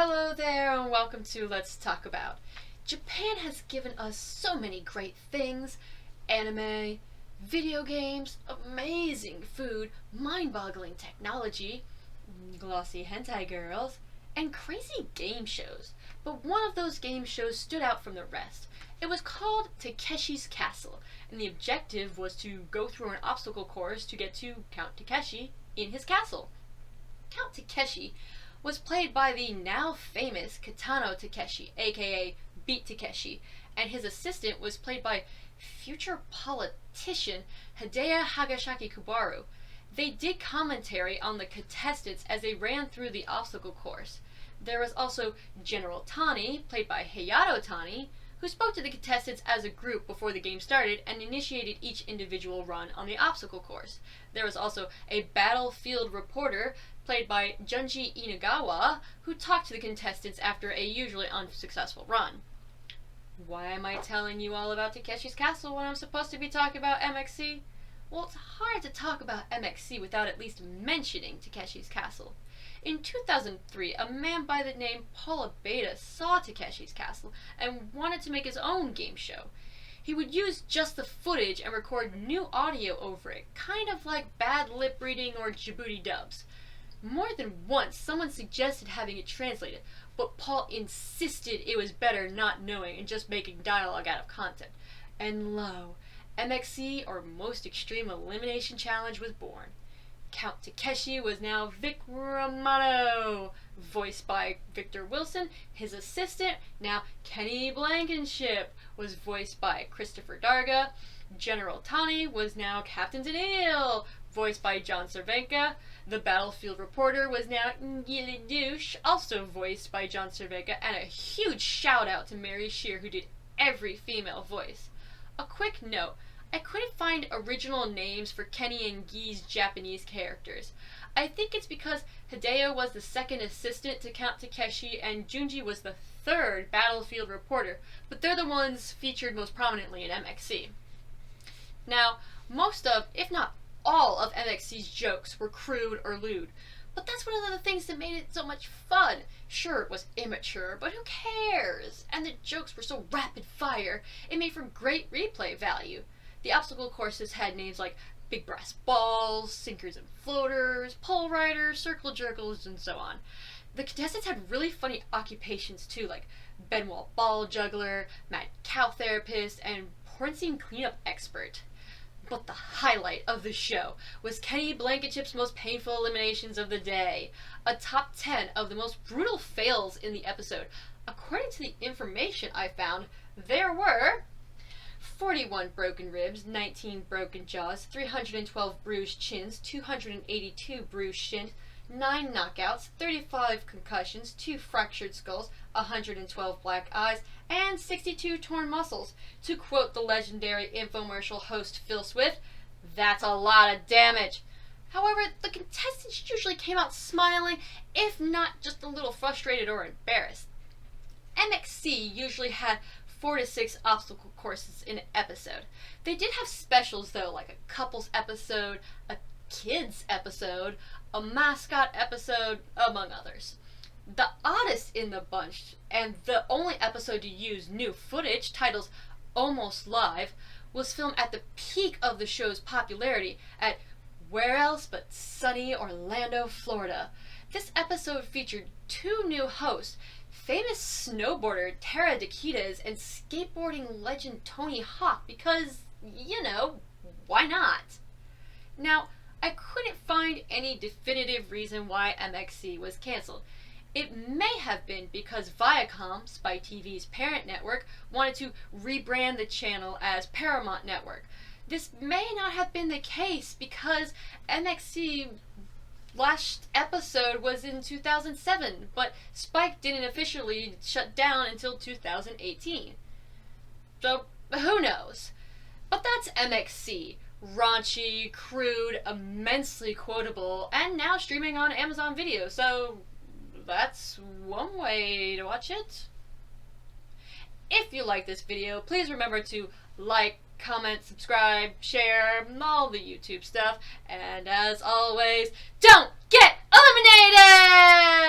Hello there and welcome to Let's Talk About. Japan has given us so many great things: anime, video games, amazing food, mind-boggling technology, glossy hentai girls, and crazy game shows. But one of those game shows stood out from the rest. It was called Takeshi's Castle, and the objective was to go through an obstacle course to get to Count Takeshi in his castle. Count Takeshi was played by the now famous Kitano Takeshi, aka Beat Takeshi, and his assistant was played by future politician Hideo Hagashaki Kubaru. They did commentary on the contestants as they ran through the obstacle course. There was also General Tani, played by Hayato Tani, who spoke to the contestants as a group before the game started and initiated each individual run on the obstacle course. There was also a battlefield reporter, played by Junji Inagawa, who talked to the contestants after a usually unsuccessful run. Why am I telling you all about Takeshi's Castle when I'm supposed to be talking about MXC? Well, it's hard to talk about MXC without at least mentioning Takeshi's Castle. In 2003, a man by the name Paul Abeta saw Takeshi's Castle and wanted to make his own game show. He would use just the footage and record new audio over it, kind of like bad lip reading or Djibouti dubs. More than once, someone suggested having it translated, but Paul insisted it was better not knowing and just making dialogue out of content. And lo, MXC, or Most Extreme Elimination Challenge, was born. Count Takeshi was now Vic Romano, voiced by Victor Wilson. His assistant, now Kenny Blankenship, was voiced by Christopher Darga. General Tani was now Captain Daniil, voiced by John Cervenka. The battlefield reporter was now Ngili Douche, also voiced by John Cervenka, and a huge shout out to Mary Shear, who did every female voice. A quick note: I couldn't find original names for Kenny and Guy's Japanese characters. I think it's because Hideo was the second assistant to Count Takeshi and Junji was the third battlefield reporter, but they're the ones featured most prominently in MXC. Now, most of, if not all of MXC's jokes were crude or lewd, but that's one of the things that made it so much fun. Sure, it was immature, but who cares? And the jokes were so rapid fire, it made for great replay value. The obstacle courses had names like Big Brass Balls, Sinkers and Floaters, Pole Riders, Circle Jerkles, and so on. The contestants had really funny occupations too, like Benoit Ball Juggler, Mad Cow Therapist, and Porn Scene Cleanup Expert. But the highlight of the show was Kenny Blankenship's most painful eliminations of the day. A top 10 of the most brutal fails in the episode. According to the information I found, there were 41 broken ribs, 19 broken jaws, 312 bruised chins, 282 bruised shins, 9 knockouts, 35 concussions, 2 fractured skulls, 112 black eyes, and 62 torn muscles. To quote the legendary infomercial host Phil Swift, "That's a lot of damage." However, the contestants usually came out smiling, if not just a little frustrated or embarrassed. MXC usually had 4 to 6 obstacle courses in an episode. They did have specials though, like a couples episode, a kids episode, a mascot episode, among others. The oddest in the bunch, and the only episode to use new footage, titled Almost Live, was filmed at the peak of the show's popularity at where else but sunny Orlando, Florida. This episode featured 2 new hosts, famous snowboarder Tara Dakitas and skateboarding legend Tony Hawk, because, why not? Now, I couldn't find any definitive reason why MXC was cancelled. It may have been because Viacom, Spike TV's parent network, wanted to rebrand the channel as Paramount Network. This may not have been the case because MXC last episode was in 2007, but Spike didn't officially shut down until 2018. So, who knows? But that's MXC. Raunchy, crude, immensely quotable, and now streaming on Amazon Video, so that's one way to watch it. If you like this video, please remember to like, comment, subscribe, share, all the YouTube stuff, and as always, don't get eliminated!